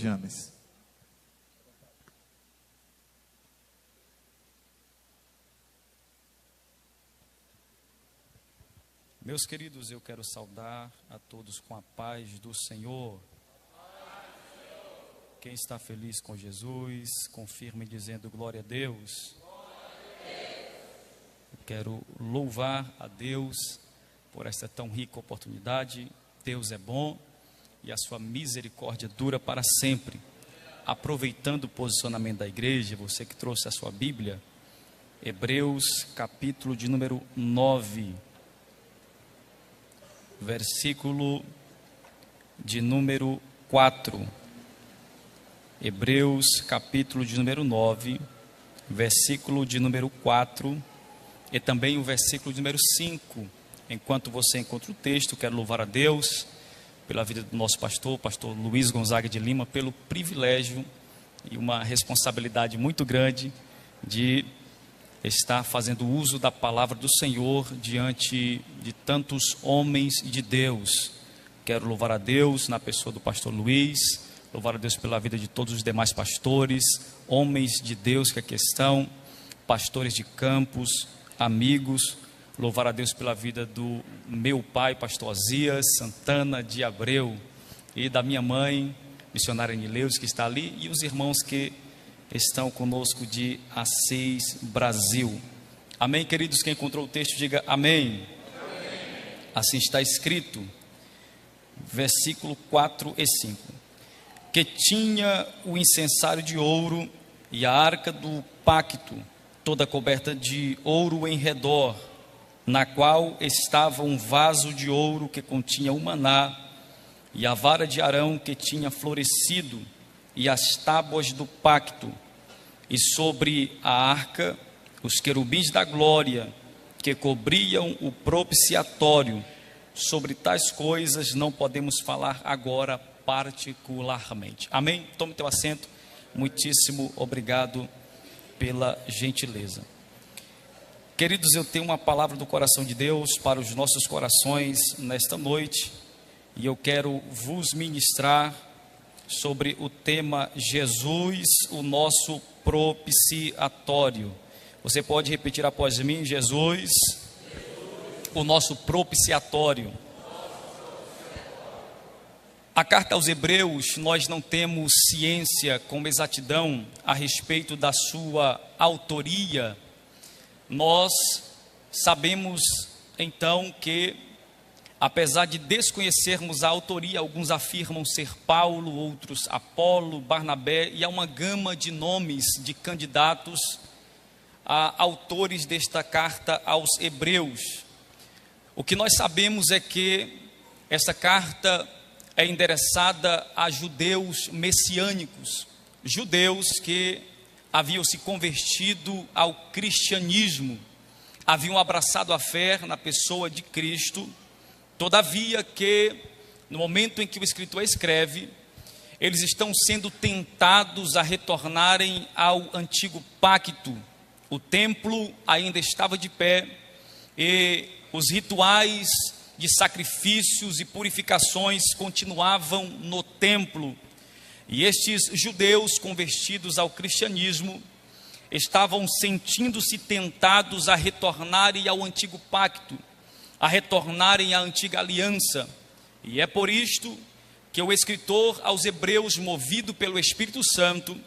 James. Meus queridos, eu quero saudar a todos com a paz do Senhor. Quem está feliz com Jesus, confirme dizendo glória a Deus. Eu quero louvar a Deus por esta tão rica oportunidade. Deus é bom e a sua misericórdia dura para sempre. Aproveitando o posicionamento da igreja, você que trouxe a sua Bíblia, Hebreus capítulo de número 9. Versículo de número 4. Hebreus, capítulo de número 9, versículo de número 4, e também o versículo de número 5. Enquanto você encontra o texto, quero louvar a Deus pela vida do nosso pastor Luiz Gonzaga de Lima, pelo privilégio e uma responsabilidade muito grande de estar fazendo uso da palavra do Senhor diante de tantos homens de Deus. Quero louvar a Deus na pessoa do pastor Luiz, louvar a Deus pela vida de todos os demais pastores, homens de Deus que aqui estão, pastores de campos, amigos. Louvar a Deus pela vida do meu pai, pastor Osias Santana de Abreu, e da minha mãe, missionária Nileus, que está ali, e os irmãos que estão conosco de Assis, Brasil. Amém, queridos? Quem encontrou o texto, diga amém. Amém. Assim está escrito, versículo 4 e 5. Que tinha o incensário de ouro e a arca do pacto, toda coberta de ouro em redor, na qual estava um vaso de ouro que continha o maná, e a vara de Arão que tinha florescido, e as tábuas do pacto, e sobre a arca os querubins da glória que cobriam o propiciatório. Sobre tais coisas não podemos falar agora particularmente. Amém? Tome teu assento. Muitíssimo obrigado pela gentileza. Queridos, eu tenho uma palavra do coração de Deus para os nossos corações nesta noite, e eu quero vos ministrar sobre o tema Jesus, o nosso propiciatório. Você pode repetir após mim? Jesus, o nosso propiciatório. A carta aos Hebreus, nós não temos ciência com exatidão a respeito da sua autoria. Nós sabemos então que, apesar de desconhecermos a autoria, alguns afirmam ser Paulo, outros Apolo, Barnabé, e há uma gama de nomes de candidatos a autores desta carta aos Hebreus. O que nós sabemos é que essa carta é endereçada a judeus messiânicos, judeus que haviam se convertido ao cristianismo, haviam abraçado a fé na pessoa de Cristo. Todavia que, no momento em que o escritor escreve, eles estão sendo tentados a retornarem ao antigo pacto. O templo ainda estava de pé e os rituais de sacrifícios e purificações continuavam no templo. E estes judeus convertidos ao cristianismo estavam sentindo-se tentados a retornarem ao antigo pacto, a retornarem à antiga aliança. E é por isto que o escritor aos Hebreus, movido pelo Espírito Santo,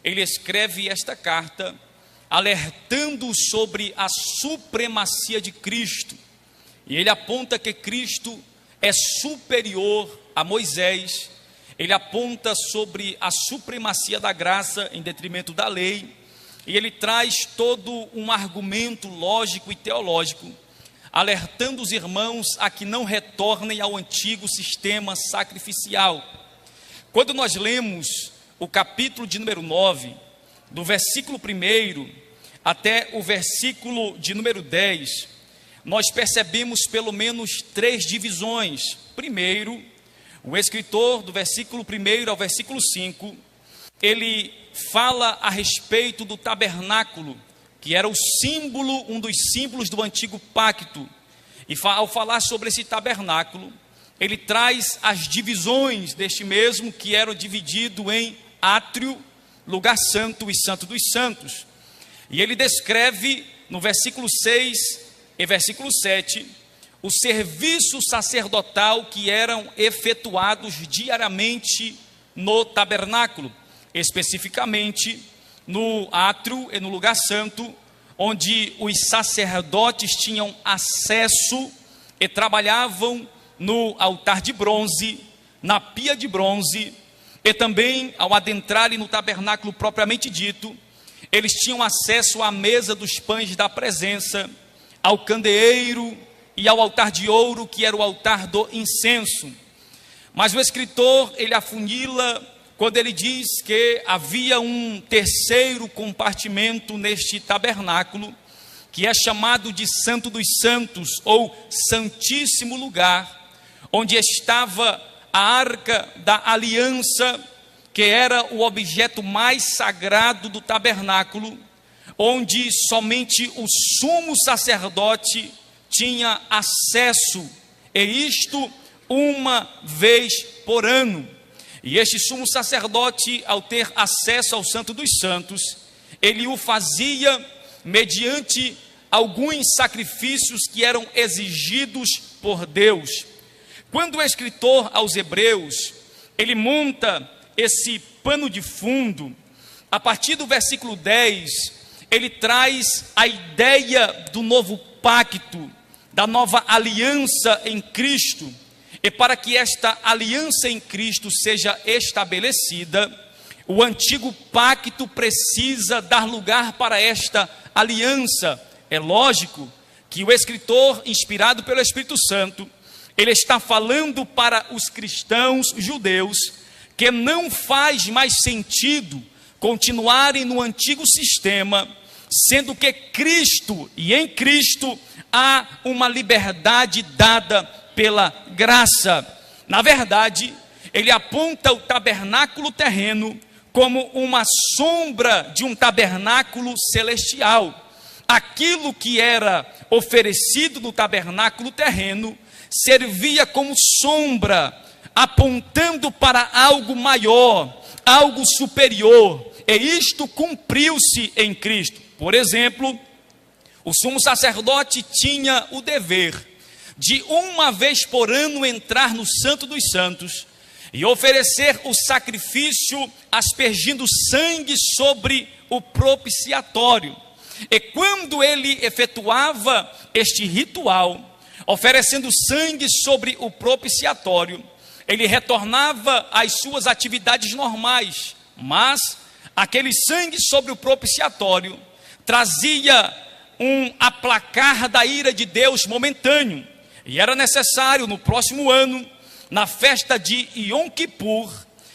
ele escreve esta carta alertando sobre a supremacia de Cristo. E ele aponta que Cristo é superior a Moisés. Ele aponta sobre a supremacia da graça em detrimento da lei, e ele traz todo um argumento lógico e teológico, alertando os irmãos a que não retornem ao antigo sistema sacrificial. Quando nós lemos o capítulo de número 9, do versículo 1 até o versículo de número 10, nós percebemos pelo menos 3 divisões. Primeiro, o escritor do versículo 1 ao versículo 5, ele fala a respeito do tabernáculo, que era o símbolo, um dos símbolos do antigo pacto. E ao falar sobre esse tabernáculo, ele traz as divisões deste mesmo, que eram dividido em átrio, lugar santo e santo dos santos. E ele descreve no versículo 6 e versículo 7, o serviço sacerdotal que eram efetuados diariamente no tabernáculo, especificamente no átrio e no lugar santo, onde os sacerdotes tinham acesso e trabalhavam no altar de bronze, na pia de bronze, e também ao adentrarem no tabernáculo propriamente dito, eles tinham acesso à mesa dos pães da presença, ao candeeiro e ao altar de ouro, que era o altar do incenso. Mas o escritor, ele afunila quando ele diz que havia um terceiro compartimento neste tabernáculo, que é chamado de Santo dos Santos, ou Santíssimo Lugar, onde estava a Arca da Aliança, que era o objeto mais sagrado do tabernáculo, onde somente o sumo sacerdote tinha acesso, e isto uma vez por ano. E este sumo sacerdote, ao ter acesso ao Santo dos Santos, ele o fazia mediante alguns sacrifícios que eram exigidos por Deus. Quando o escritor aos Hebreus, ele monta esse pano de fundo, a partir do versículo 10, ele traz a ideia do novo pacto, da nova aliança em Cristo. E para que esta aliança em Cristo seja estabelecida, o antigo pacto precisa dar lugar para esta aliança. É lógico que o escritor, inspirado pelo Espírito Santo, ele está falando para os cristãos judeus que não faz mais sentido continuarem no antigo sistema, sendo que Cristo e em Cristo há uma liberdade dada pela graça. Na verdade, ele aponta o tabernáculo terreno como uma sombra de um tabernáculo celestial. Aquilo que era oferecido no tabernáculo terreno servia como sombra, apontando para algo maior, algo superior, e isto cumpriu-se em Cristo. Por exemplo, o sumo sacerdote tinha o dever de uma vez por ano entrar no Santo dos Santos e oferecer o sacrifício aspergindo sangue sobre o propiciatório. E quando ele efetuava este ritual, oferecendo sangue sobre o propiciatório, ele retornava às suas atividades normais, mas aquele sangue sobre o propiciatório trazia um aplacar da ira de Deus momentâneo, e era necessário no próximo ano, na festa de Yom Kippur,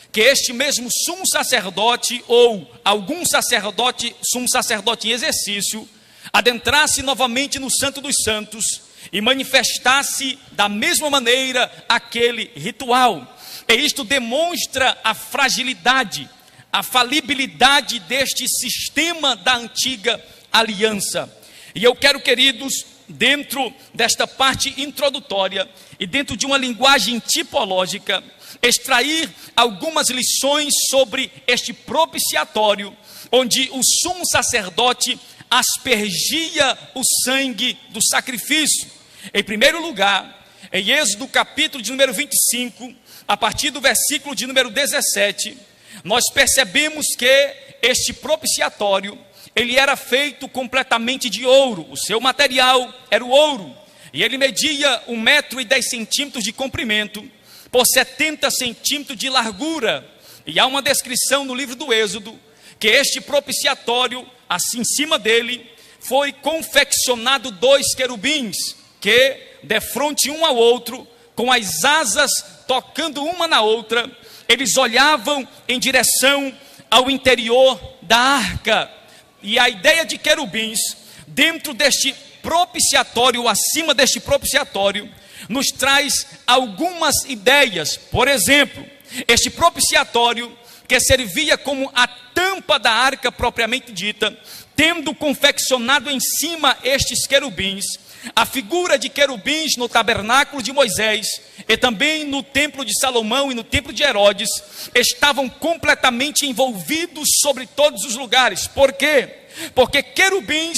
que este mesmo sumo sacerdote, ou algum sacerdote, sumo sacerdote em exercício, adentrasse novamente no Santo dos Santos e manifestasse da mesma maneira aquele ritual. E isto demonstra a fragilidade, a falibilidade deste sistema da antiga aliança. E eu quero, queridos, dentro desta parte introdutória e dentro de uma linguagem tipológica, extrair algumas lições sobre este propiciatório, onde o sumo sacerdote aspergia o sangue do sacrifício. Em primeiro lugar, em Êxodo capítulo de número 25, a partir do versículo de número 17, nós percebemos que este propiciatório, ele era feito completamente de ouro. O seu material era o ouro, e ele media 1,10 m de comprimento por 70 centímetros de largura. E há uma descrição no livro do Êxodo, que este propiciatório, assim em cima dele, foi confeccionado 2 querubins, que defronte um ao outro, com as asas tocando uma na outra, eles olhavam em direção ao interior da arca. E a ideia de querubins, dentro deste propiciatório, acima deste propiciatório, nos traz algumas ideias. Por exemplo, este propiciatório, que servia como a tampa da arca propriamente dita, tendo confeccionado em cima estes querubins, a figura de querubins no tabernáculo de Moisés e também no templo de Salomão e no templo de Herodes estavam completamente envolvidos sobre todos os lugares. Por quê? Porque querubins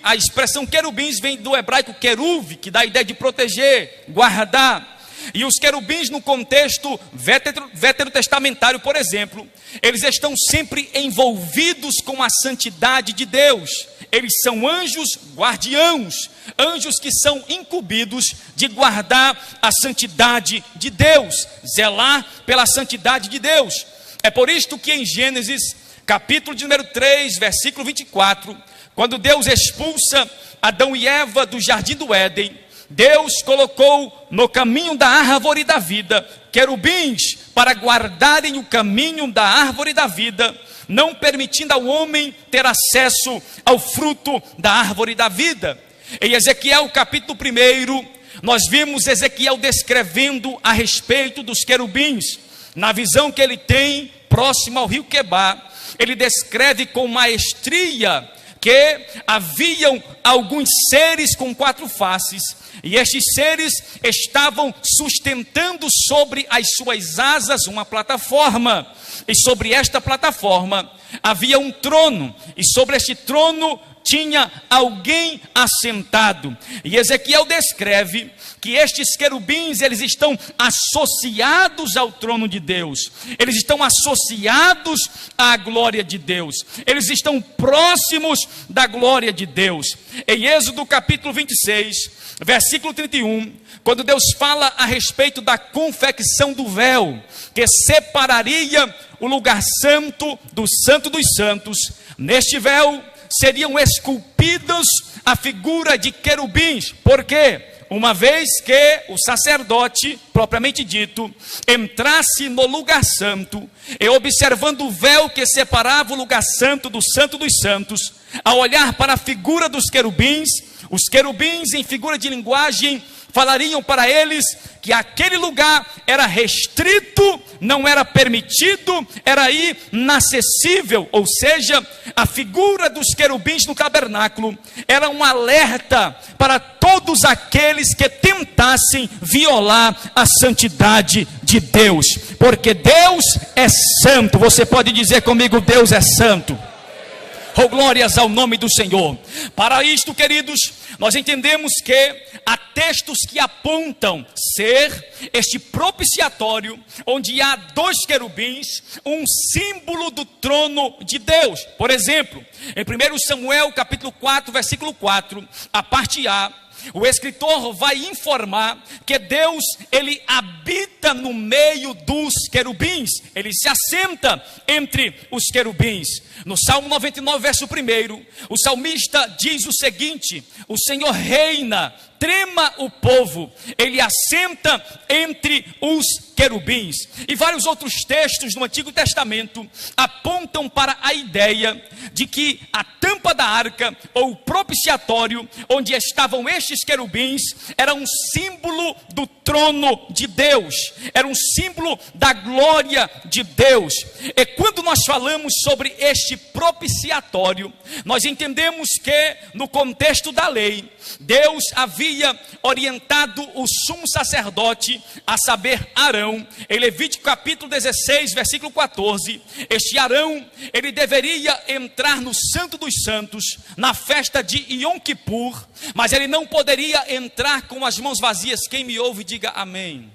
a expressão querubins vem do hebraico queruv, que dá a ideia de proteger, guardar. E os querubins no contexto veterotestamentário, por exemplo, eles estão sempre envolvidos com a santidade de Deus. Eles são anjos guardiãos, anjos que são incumbidos de guardar a santidade de Deus, zelar pela santidade de Deus. É por isto que em Gênesis, capítulo de número 3, versículo 24, quando Deus expulsa Adão e Eva do jardim do Éden, Deus colocou no caminho da árvore da vida querubins para guardarem o caminho da árvore da vida, não permitindo ao homem ter acesso ao fruto da árvore da vida. Em Ezequiel capítulo 1, nós vimos Ezequiel descrevendo a respeito dos querubins. Na visão que ele tem próximo ao rio Quebar, ele descreve com maestria que haviam alguns seres com 4 faces, e estes seres estavam sustentando sobre as suas asas uma plataforma, e sobre esta plataforma havia um trono, e sobre este trono tinha alguém assentado. E Ezequiel descreve que estes querubins, eles estão associados ao trono de Deus, eles estão associados à glória de Deus, eles estão próximos da glória de Deus. Em Êxodo capítulo 26, versículo 31, quando Deus fala a respeito da confecção do véu, que separaria o lugar santo do santo dos santos, neste véu seriam esculpidos a figura de querubins. Por quê? Uma vez que o sacerdote, propriamente dito, entrasse no lugar santo, e observando o véu que separava o lugar santo do santo dos santos, ao olhar para a figura dos querubins, os querubins em figura de linguagem falariam para eles que aquele lugar era restrito, não era permitido, era inacessível. Ou seja, a figura dos querubins no tabernáculo era um alerta para todos aqueles que tentassem violar a santidade de Deus, porque Deus é santo. Você pode dizer comigo: Deus é santo. Oh, glórias ao nome do Senhor. Para isto, queridos, nós entendemos que há textos que apontam ser este propiciatório, onde há 2 querubins, um símbolo do trono de Deus. Por exemplo, em 1 Samuel capítulo 4, versículo 4, a parte A, o escritor vai informar que Deus, ele habita no meio dos querubins, ele se assenta entre os querubins. No Salmo 99, verso 1, o salmista diz o seguinte: o Senhor reina, trema o povo, ele assenta entre os querubins. E vários outros textos no Antigo Testamento apontam para a ideia de que a tampa da arca, ou o propiciatório, onde estavam estes querubins, era um símbolo do trono de Deus, era um símbolo da glória de Deus. E quando nós falamos sobre este propiciatório, nós entendemos que no contexto da lei, Deus havia orientado o sumo sacerdote, a saber, Arão, em Levítico capítulo 16, versículo 14, este Arão, ele deveria entrar no Santo dos Santos, na festa de Yom Kippur, mas ele não poderia entrar com as mãos vazias. Quem me ouve, diga amém.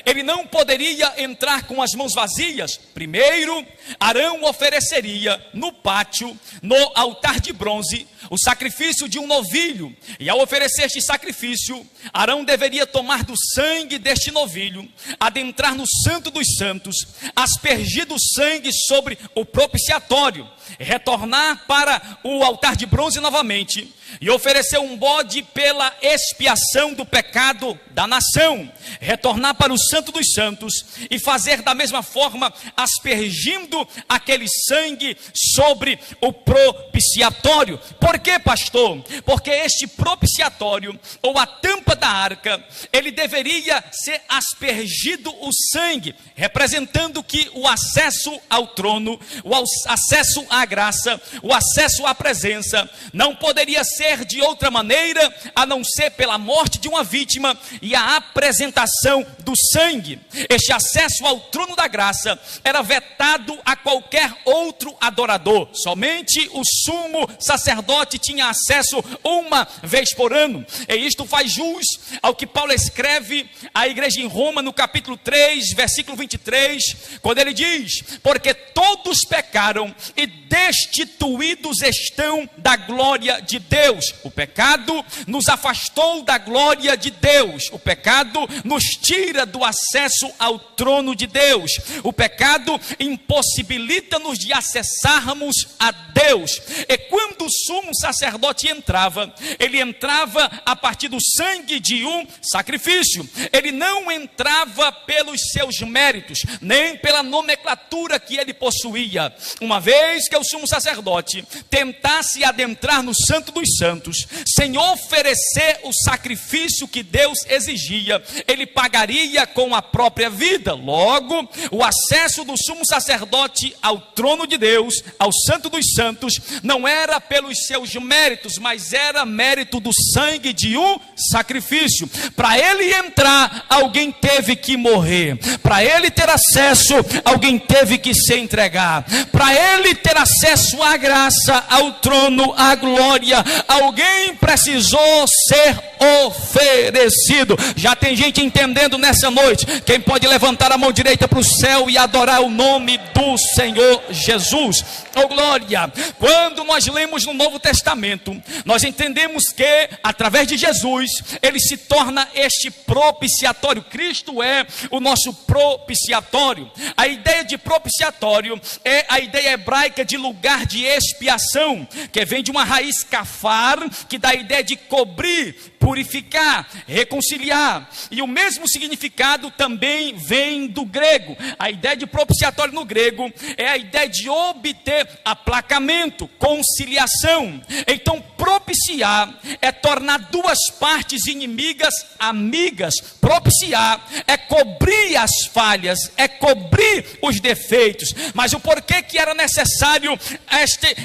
Ele não poderia entrar com as mãos vazias. Primeiro, Arão ofereceria no pátio, no altar de bronze, o sacrifício de um novilho. E ao oferecer este sacrifício, Arão deveria tomar do sangue deste novilho, adentrar no Santo dos Santos, aspergir do sangue sobre o propiciatório, retornar para o altar de bronze novamente e oferecer um bode pela expiação do pecado da nação, retornar para o Santo dos Santos e fazer da mesma forma, aspergindo aquele sangue sobre o propiciatório. Por quê, pastor? Porque este propiciatório, ou a tampa da arca, ele deveria ser aspergido o sangue, representando que o acesso ao trono, o acesso à graça, o acesso à presença, não poderia ser de outra maneira, a não ser pela morte de uma vítima e a apresentação do sangue. Este acesso ao trono da graça era vetado a qualquer outro adorador. Somente o sumo sacerdote tinha acesso uma vez por ano. E isto faz jus ao que Paulo escreve à igreja em Roma, no capítulo 3, versículo 23, quando ele diz: porque todos pecaram e destituídos estão da glória de Deus. O pecado nos afastou da glória de Deus. O pecado nos tira do acesso ao trono de Deus. O pecado impossibilita-nos de acessarmos a Deus. E quando o sumo sacerdote entrava, ele entrava a partir do sangue de um sacrifício. Ele não entrava pelos seus méritos, nem pela nomenclatura que ele possuía. Uma vez que o sumo sacerdote tentasse adentrar no Santo dos Santos, sem oferecer o sacrifício que Deus exigia, ele pagaria com a própria vida. Logo, o acesso do sumo sacerdote ao trono de Deus, ao Santo dos Santos, não era pelos seus méritos, mas era mérito do sangue de um sacrifício. Para ele entrar, alguém teve que morrer. Para ele ter acesso, alguém teve que se entregar. Para ele ter acesso à graça, ao trono, à glória, alguém precisou ser oferecido. Já tem gente entendendo nessa noite? Quem pode levantar a mão direita para o céu e adorar o nome do Senhor Jesus? Oh glória! Quando nós lemos no Novo Testamento, nós entendemos que através de Jesus, ele se torna este propiciatório. Cristo é o nosso propiciatório. A ideia de propiciatório é a ideia hebraica de lugar de expiação, que vem de uma raiz kafar, que dá a ideia de cobrir, purificar, reconciliar. E o mesmo significado também vem do grego. A ideia de propiciatório no grego é a ideia de obter aplacamento, conciliação. Então, propiciar é tornar duas partes inimigas amigas. Propiciar é cobrir as falhas, é cobrir os defeitos. Mas o porquê que era necessário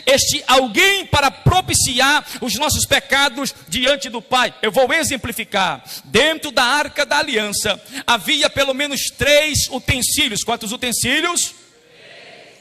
este alguém para propiciar os nossos pecados diante do Pai? Eu vou exemplificar. Dentro da Arca da Aliança havia pelo menos 3 utensílios. Quantos utensílios?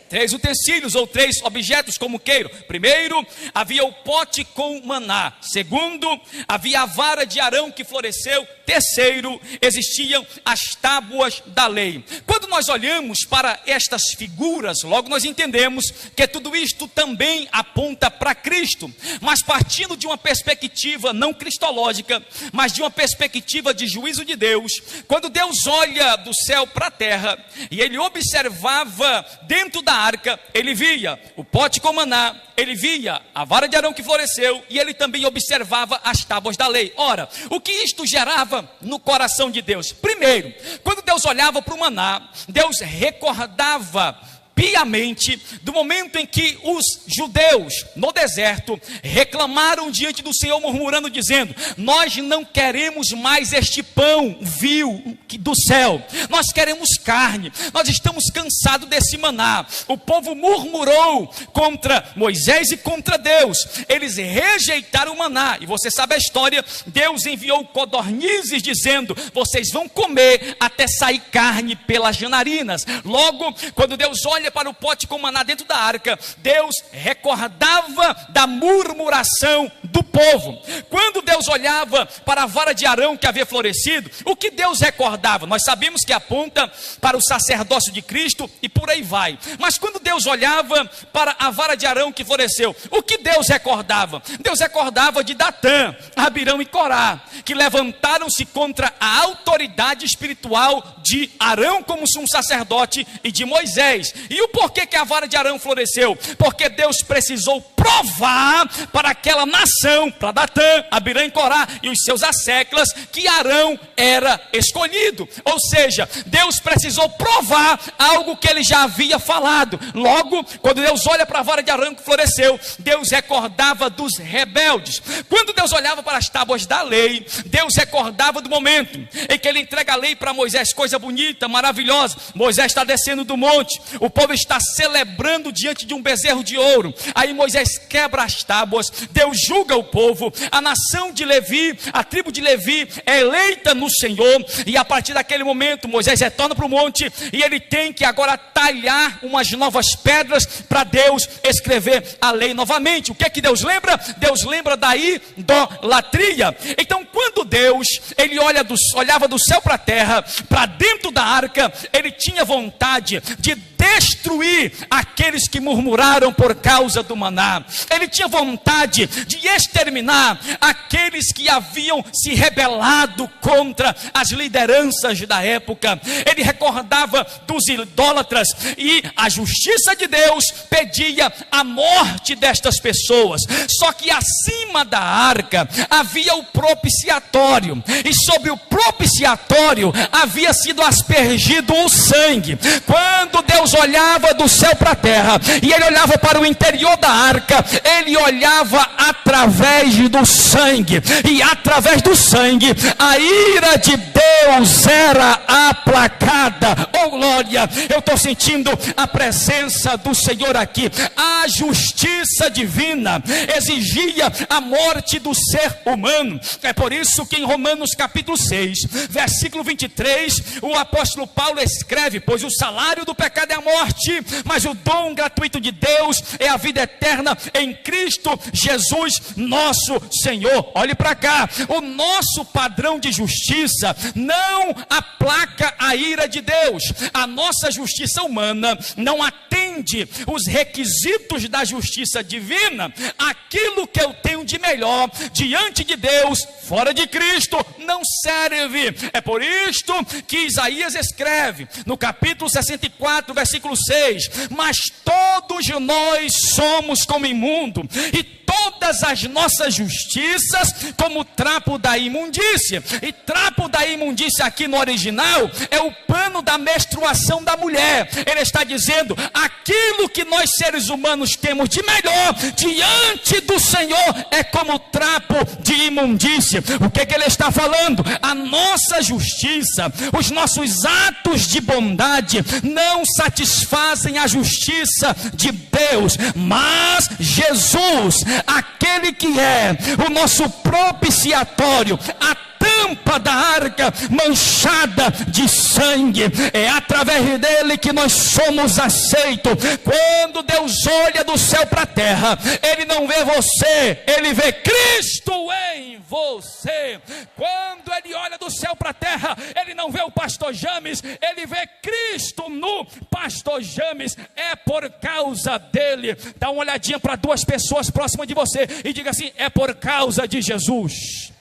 3 utensílios ou 3 objetos, como queiram. Primeiro, havia o pote com maná. Segundo, havia a vara de Arão que floresceu. Terceiro, existiam as tábuas da lei. Quando nós olhamos para estas figuras, logo nós entendemos que tudo isto também aponta para Cristo. Mas partindo de uma perspectiva não cristológica, mas de uma perspectiva de juízo de Deus, quando Deus olha do céu para a terra e ele observava dentro da arca, ele via o pote com maná, ele via a vara de Arão que floresceu e ele também observava as tábuas da lei. Ora, o que isto gerava no coração de Deus? Primeiro, quando Deus olhava para o maná, Deus recordava piamente do momento em que os judeus no deserto reclamaram diante do Senhor, murmurando, dizendo: nós não queremos mais este pão vil do céu, nós queremos carne, nós estamos cansados desse maná. O povo murmurou contra Moisés e contra Deus, eles rejeitaram o maná, e você sabe a história. Deus enviou codornizes dizendo: vocês vão comer até sair carne pelas narinas. Logo, quando Deus olha para o pote com maná dentro da arca, Deus recordava da murmuração do povo. Quando Deus olhava para a vara de Arão que havia florescido, o que Deus recordava? Nós sabemos que aponta para o sacerdócio de Cristo e por aí vai. Mas quando Deus olhava para a vara de Arão que floresceu, o que Deus recordava? Deus recordava de Datã, Abirão e Corá, que levantaram-se contra a autoridade espiritual de Arão como sumo sacerdote e de Moisés. E o porquê que a vara de Arão floresceu? Porque Deus precisou provar para aquela nação, para Datã, Abirã e Corá e os seus asseclas, que Arão era escolhido. Ou seja, Deus precisou provar algo que ele já havia falado. Logo, quando Deus olha para a vara de Arão que floresceu, Deus recordava dos rebeldes. Quando Deus olhava para as tábuas da lei, Deus recordava do momento em que ele entrega a lei para Moisés, coisa bonita, maravilhosa. Moisés está descendo do monte, o povo está celebrando diante de um bezerro de ouro. Aí Moisés quebra as tábuas, Deus julga o povo, a nação de Levi, a tribo de Levi é eleita no Senhor, e a partir daquele momento Moisés retorna para o monte, e ele tem que agora talhar umas novas pedras para Deus escrever a lei novamente. O que é que Deus lembra? Deus lembra da idolatria. Então, quando Deus, ele olhava do céu para a terra, para dentro da arca, ele tinha vontade de destruir aqueles que murmuraram por causa do maná. Ele tinha vontade de exterminar aqueles que haviam se rebelado contra as lideranças da época. Ele recordava dos idólatras, e a justiça de Deus pedia a morte destas pessoas. Só que acima da arca havia o propiciatório, e sobre o propiciatório havia sido aspergido o sangue. Quando Deus olhava do céu para a terra, e ele olhava para o interior da arca, ele olhava através do sangue, e através do sangue a ira de Deus era aplacada. Oh glória, eu estou sentindo a presença do Senhor aqui. A justiça divina exigia a morte do ser humano. É por isso que em Romanos capítulo 6, versículo 23, o apóstolo Paulo escreve: pois o salário do pecado é a morte, mas o dom gratuito de Deus é a vida eterna em Cristo Jesus nosso Senhor. Olhe para cá, o nosso padrão de justiça não aplaca a ira de Deus. A nossa justiça humana não atende os requisitos da justiça divina. Aquilo que eu tenho de melhor diante de Deus, fora de Cristo, não serve. É por isto que Isaías escreve no capítulo 64, versículo 6: mas todos nós somos como imundo, e todas as nossas justiças como trapo da imundícia. E trapo da imundícia aqui no original é o pano da menstruação da mulher. Ele está dizendo: aquilo que nós seres humanos temos de melhor diante do Senhor é como trapo de imundícia. O que ele está falando? A nossa justiça, os nossos atos de bondade não satisfazem a justiça de Deus, mas Jesus, aquele que é o nosso propiciatório, a tampa da arca manchada de sangue, é através dele que nós somos aceitos. Quando Deus olha do céu para a terra, ele não vê você, ele vê Cristo em você. Quando ele olha do céu para a terra, ele não vê o pastor James, ele vê Cristo no pastor James. É por causa dele. Dá uma olhadinha para duas pessoas próximas de você e diga assim: é por causa de Jesus.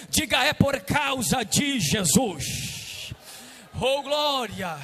Diga: é por causa de Jesus. Oh glória,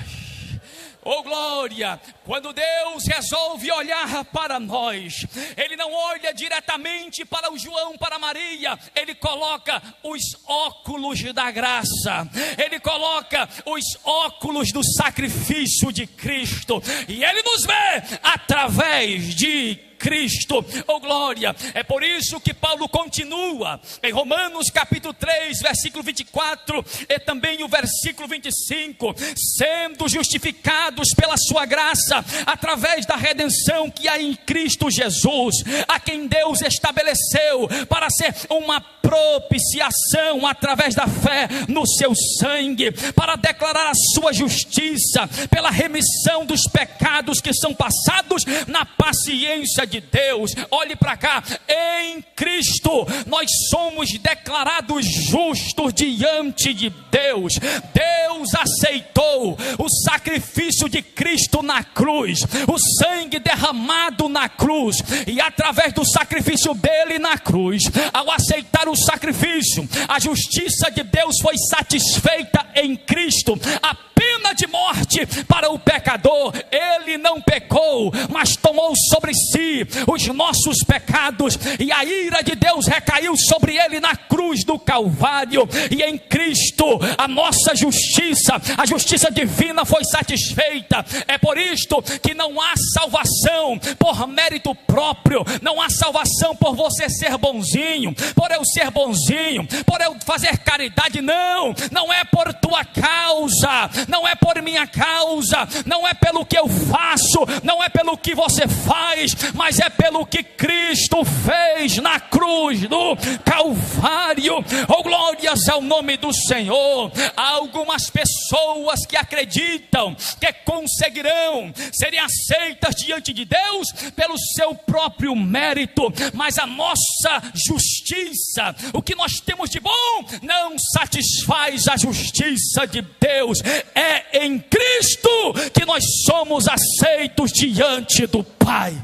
oh glória. Quando Deus resolve olhar para nós, ele não olha diretamente para o João, para Maria. Ele coloca os óculos da graça, ele coloca os óculos do sacrifício de Cristo, e ele nos vê através de Cristo. Oh glória. É por isso que Paulo continua em Romanos capítulo 3, versículo 24 e também o versículo 25: sendo justificados pela sua graça, através da redenção que há em Cristo Jesus, a quem Deus estabeleceu para ser uma propiciação através da fé no seu sangue, para declarar a sua justiça pela remissão dos pecados que são passados na paciência de Deus. Olhe para cá, em Cristo nós somos declarados justos diante de Deus. Deus aceitou o sacrifício de Cristo na cruz, o sangue derramado na cruz, e através do sacrifício dele na cruz, ao aceitar o sacrifício, a justiça de Deus foi satisfeita em Cristo. A pena de morte para o pecador, ele não pecou pecou, mas tomou sobre si os nossos pecados, e a ira de Deus recaiu sobre ele na cruz do Calvário, e em Cristo a nossa justiça, a justiça divina foi satisfeita. É por isto que não há salvação por mérito próprio, não há salvação por você ser bonzinho, por eu ser bonzinho, por eu fazer caridade. Não é por tua causa, não é por minha causa, não é pelo que eu faço, não é pelo que você faz, mas é pelo que Cristo fez na cruz do Calvário. Oh, glórias ao nome do Senhor. Há algumas pessoas que acreditam que conseguirão serem aceitas diante de Deus pelo seu próprio mérito, mas a nossa justiça, o que nós temos de bom, não satisfaz a justiça de Deus. É em Cristo que nós somos aceitos diante do Pai.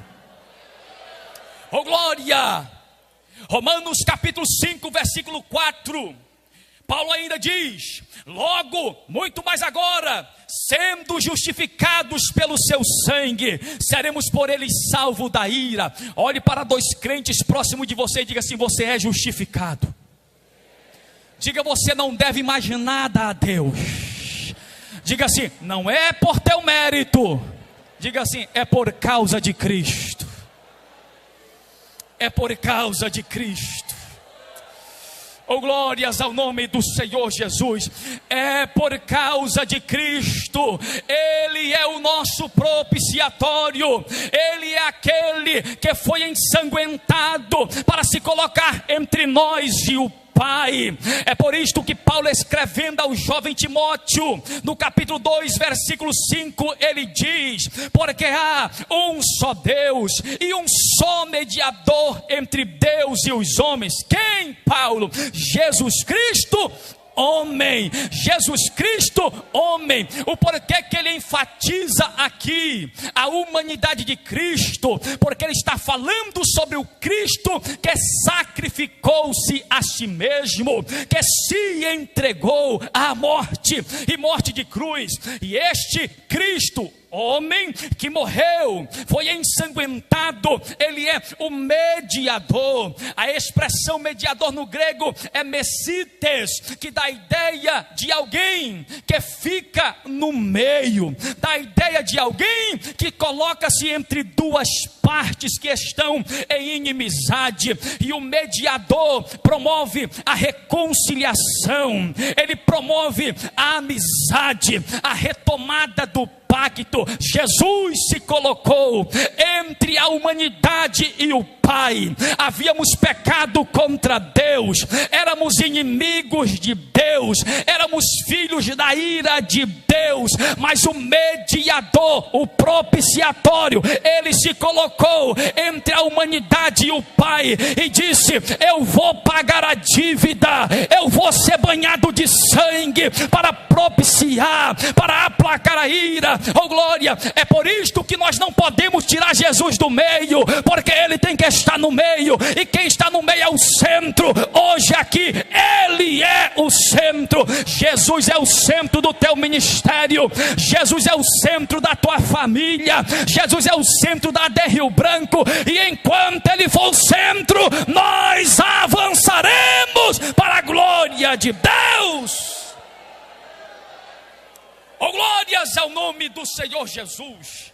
Oh, glória! Romanos capítulo 5, versículo 4, Paulo ainda diz: logo, muito mais agora, sendo justificados pelo seu sangue, seremos por ele salvos da ira. Olhe para dois crentes próximos de você e diga assim: você é justificado. Diga: você não deve mais nada a Deus. Diga assim: não é por teu mérito. Diga assim: é por causa de Cristo. É por causa de Cristo. Oh, glórias ao nome do Senhor Jesus. É por causa de Cristo. Ele é o nosso propiciatório. Ele é aquele que foi ensanguentado para se colocar entre nós e o Pai. É por isto que Paulo, escrevendo ao jovem Timóteo, no capítulo 2, versículo 5, ele diz: porque há um só Deus e um só mediador entre Deus e os homens. Quem, Paulo? Jesus Cristo, homem. Jesus Cristo, homem. O porquê que ele enfatiza aqui a humanidade de Cristo? Porque ele está falando sobre o Cristo que sacrificou-se a si mesmo, que se entregou à morte, e morte de cruz. E este Cristo, homem, que morreu, foi ensanguentado, ele é o mediador. A expressão mediador no grego é messites, que dá a ideia de alguém que fica no meio, dá a ideia de alguém que coloca-se entre duas partes que estão em inimizade. E o mediador promove a reconciliação, ele promove a amizade, a retomada do pacto. Jesus se colocou entre a humanidade e o Pai. Havíamos pecado contra Deus, éramos inimigos de Deus, éramos filhos da ira de Deus, mas o mediador, o propiciatório, ele se colocou entre a humanidade e o Pai e disse: eu vou pagar a dívida, eu vou ser banhado de sangue para propiciar, para aplacar a ira. Oh, glória! É por isto que nós não podemos tirar Jesus do meio, porque ele tem que estar no meio, e quem está no meio é o centro. Hoje aqui, ele é o centro. Jesus é o centro do teu ministério, Jesus é o centro da tua família, Jesus é o centro da AD Rio Branco, e enquanto ele for o centro, nós avançaremos para a glória de Deus. Oh, glórias ao nome do Senhor Jesus.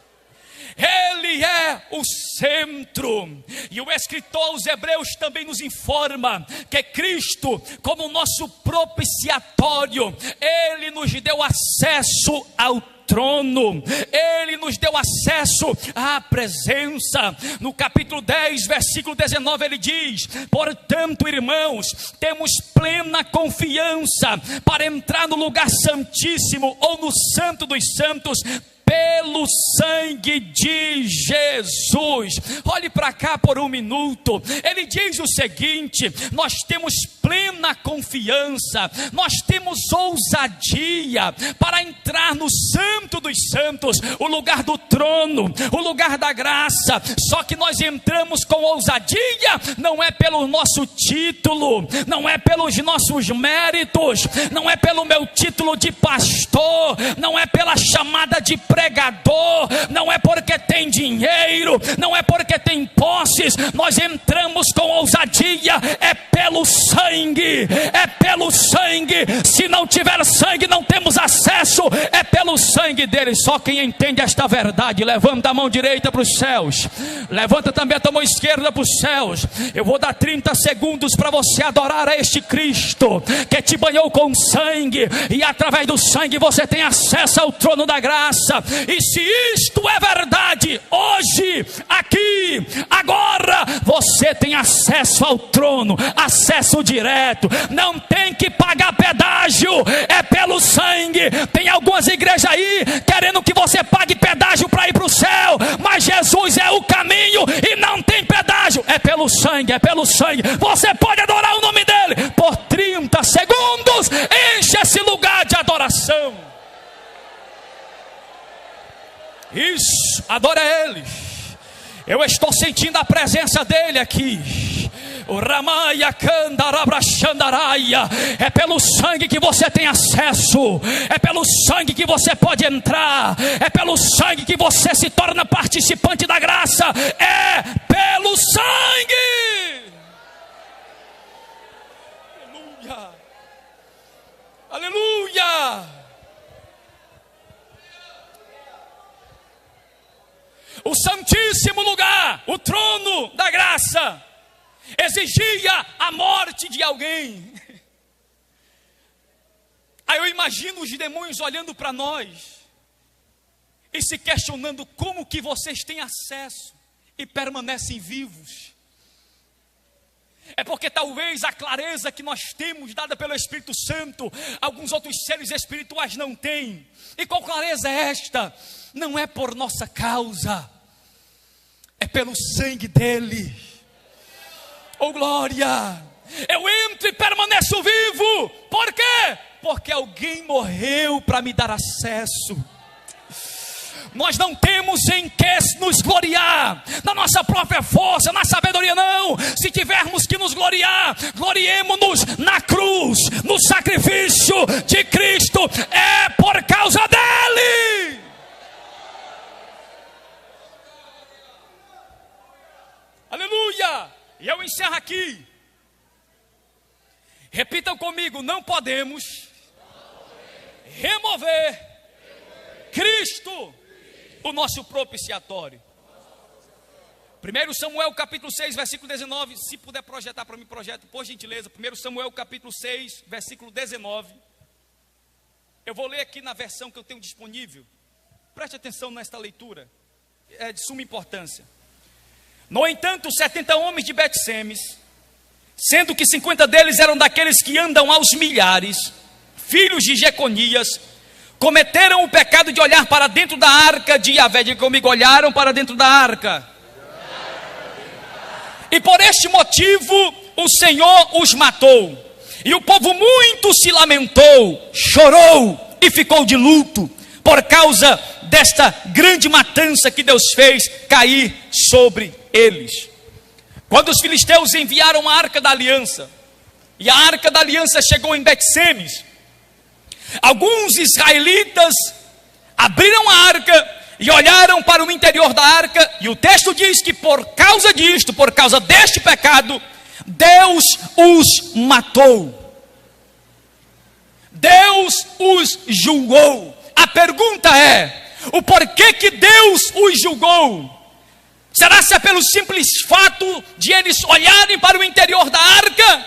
Ele é o centro. E o escritor aos Hebreus também nos informa que Cristo, como nosso propiciatório, ele nos deu acesso ao trono, ele nos deu acesso à presença. No capítulo 10, versículo 19, ele diz: portanto, irmãos, temos plena confiança para entrar no lugar santíssimo, ou no santo dos santos, pelo sangue de Jesus. Olhe para cá por um minuto. Ele diz o seguinte: nós temos plena confiança, nós temos ousadia para entrar no santo dos santos, o lugar do trono, o lugar da graça. Só que nós entramos com ousadia, não é pelo nosso título, não é pelos nossos méritos, não é pelo meu título de pastor, não é pela chamada de pregador, pregador, não é porque tem dinheiro, não é porque tem posses. Nós entramos com ousadia, é pelo sangue, é pelo sangue. Se não tiver sangue, não temos acesso, é pelo sangue dele. Só quem entende esta verdade, levanta a mão direita para os céus, levanta também a tua mão esquerda para os céus. Eu vou dar 30 segundos para você adorar a este Cristo que te banhou com sangue, e através do sangue você tem acesso ao trono da graça. E se isto é verdade, hoje, aqui, agora, você tem acesso ao trono, acesso direto, não tem que pagar pedágio, é pelo sangue. Tem algumas igrejas aí querendo que você pague pedágio para ir para o céu, mas Jesus é o caminho e não tem pedágio, é pelo sangue, é pelo sangue. Você pode adorar o nome dele por 30 segundos, enche esse lugar de adoração. Isso, adora ele. Eu estou sentindo a presença dele aqui. O Ramaia Candarabra-Xandaraia. É pelo sangue que você tem acesso, é pelo sangue que você pode entrar, é pelo sangue que você se torna participante da graça, é pelo sangue. Aleluia, aleluia. O santíssimo lugar, o trono da graça, exigia a morte de alguém. Aí eu imagino os demônios olhando para nós e se questionando como que vocês têm acesso e permanecem vivos. É porque talvez a clareza que nós temos, dada pelo Espírito Santo, alguns outros seres espirituais não têm. E qual clareza é esta? Não é por nossa causa, é pelo sangue dele. Oh glória! Eu entro e permaneço vivo. Por quê? Porque alguém morreu para me dar acesso. Nós não temos em que nos gloriar na nossa própria força, na sabedoria, não. Se tivermos que nos gloriar, gloriemo-nos na cruz, no sacrifício de Cristo. É por causa dele. Aleluia! E eu encerro aqui. Repitam comigo: não podemos remover Cristo, o nosso propiciatório. 1 Samuel capítulo 6, versículo 19. Se puder projetar para mim, projeta, por gentileza. 1 Samuel capítulo 6, versículo 19. Eu vou ler aqui na versão que eu tenho disponível. Preste atenção nesta leitura, é de suma importância. No entanto, 70 homens de Bet-Semes, sendo que 50 deles eram daqueles que andam aos milhares, filhos de Jeconias, cometeram o pecado de olhar para dentro da arca de Yahvé. Diga comigo: olharam para dentro da arca. E por este motivo o Senhor os matou. E o povo muito se lamentou, chorou e ficou de luto por causa desta grande matança que Deus fez cair sobre eles. Quando os filisteus enviaram a arca da aliança, e a arca da aliança chegou em Bet-Semes, alguns israelitas abriram a arca e olharam para o interior da arca, e o texto diz que por causa disto, por causa deste pecado, Deus os matou. Deus os julgou. A pergunta é: o porquê que Deus os julgou? Será se é pelo simples fato de eles olharem para o interior da arca?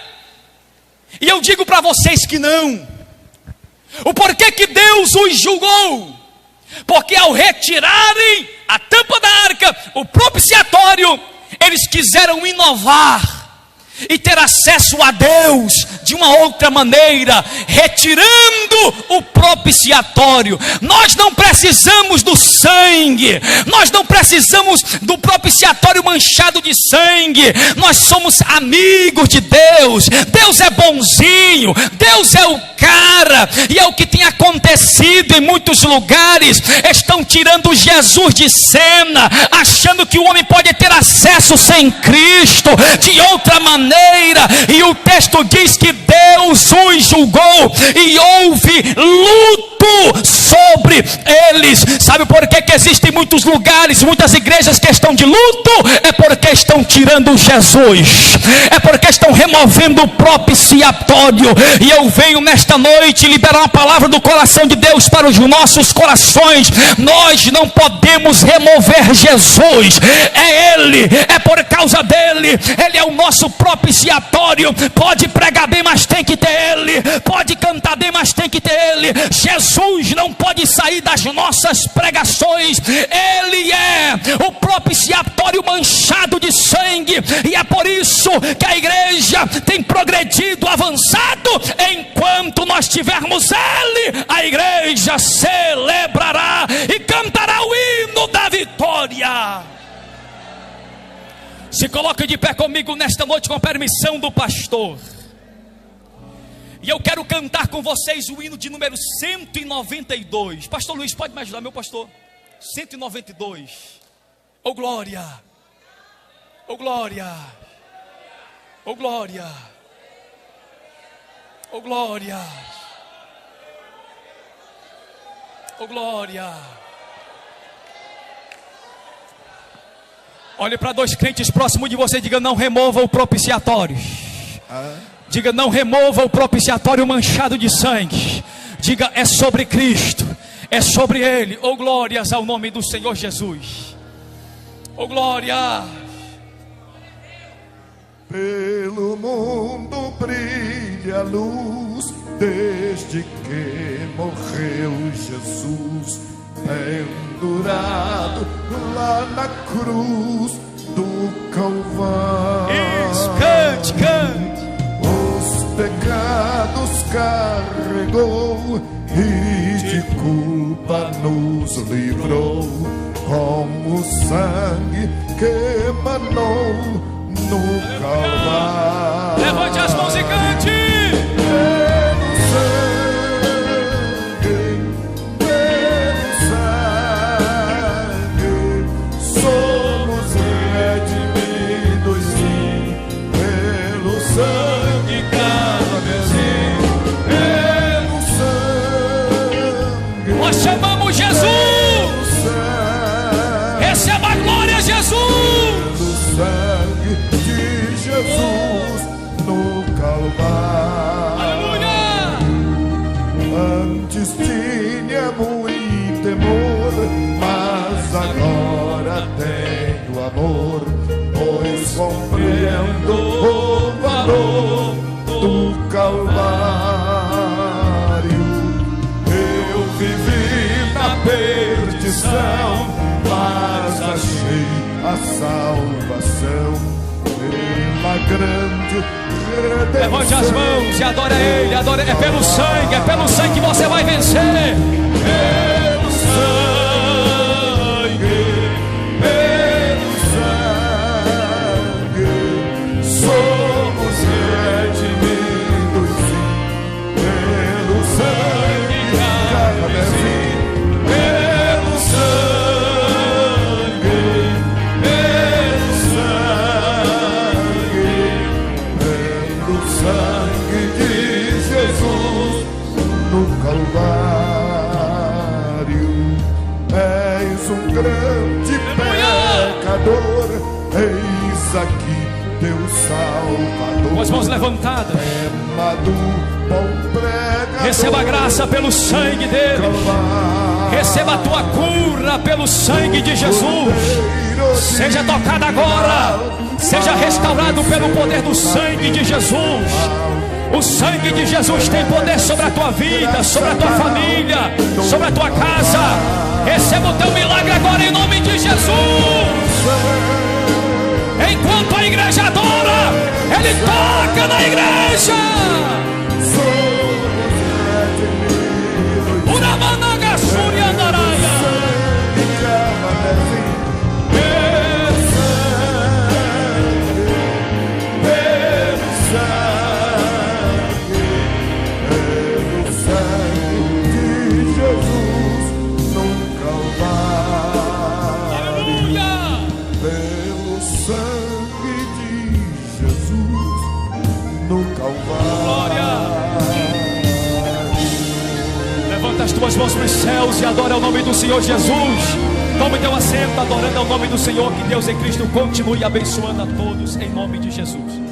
E eu digo para vocês que não. O porquê que Deus os julgou? Porque ao retirarem a tampa da arca, o propiciatório, eles quiseram inovar e ter acesso a Deus de uma outra maneira, retirando o propiciatório. Nós não precisamos do sangue, nós não precisamos do propiciatório manchado de sangue. Nós somos amigos de Deus. Deus é bonzinho, Deus é o cara. E é o que tem acontecido em muitos lugares. Estão tirando Jesus de cena, achando que o homem pode ter acesso sem Cristo de outra maneira. E o texto diz que que Deus os julgou e houve luto sobre eles. Sabe por que existem muitos lugares, muitas igrejas que estão de luto? É porque estão tirando Jesus, é porque estão removendo o propiciatório. E eu venho nesta noite liberar uma palavra do coração de Deus para os nossos corações. Nós não podemos remover Jesus, é Ele, é por causa dele. Ele é o nosso propiciatório. Pode pregar bem, mas tem que ter Ele. Pode cantar bem, mas tem que ter Ele. Jesus não pode sair das nossas pregações. Ele é o propiciatório manchado de sangue, e é por isso que a igreja tem progredido, avançado. Enquanto nós tivermos Ele, a igreja celebrará e cantará o hino da vitória. Se coloque de pé comigo nesta noite, com permissão do pastor. E eu quero cantar com vocês o hino de número 192. Pastor Luiz, pode me ajudar, meu pastor? 192. Oh glória, oh glória, oh glória, oh glória, oh glória. Olhe para dois crentes próximos de você e diga: não remova o propiciatório. Diga: não remova o propiciatório manchado de sangue. Diga: é sobre Cristo, é sobre Ele. Oh glórias ao nome do Senhor Jesus. Oh glória. Pelo mundo brilha a luz, desde que morreu Jesus, pendurado lá na cruz do Calvário. Isso, cante, cante. Os pecados carregou e de culpa nos livrou, como sangue que emanou no Calvário. Levante as mãos e cante. Chamamos Jesus. Receba a glória, Jesus. Do sangue de Jesus no Calvário. Aleluia. Antes tinha muito temor, mas agora tenho amor, pois compreendo o valor do Calvário. Vivi na perdição, mas achei a salvação pela grande redenção. Levante as mãos e adore a Ele, adore. É pelo sangue que você vai vencer. Pelo sangue, somos redimidos, pelo sangue. És um grande pecador, eis aqui teu Salvador. Com as mãos levantadas, bom pregador, receba a graça pelo sangue dele. Receba a tua cura pelo sangue de Jesus. Seja tocado agora, seja restaurado pelo poder do sangue de Jesus. O sangue de Jesus tem poder sobre a tua vida, sobre a tua família, sobre a tua casa. Receba o teu milagre agora em nome de Jesus. Enquanto a igreja adora, Ele toca na igreja. Uramanaga Surya Naraya. Calvário. tuas mãos para os céus e adora o nome do Senhor Jesus. Tome teu assento adorando ao nome do Senhor. Que Deus em Cristo continue abençoando a todos em nome de Jesus.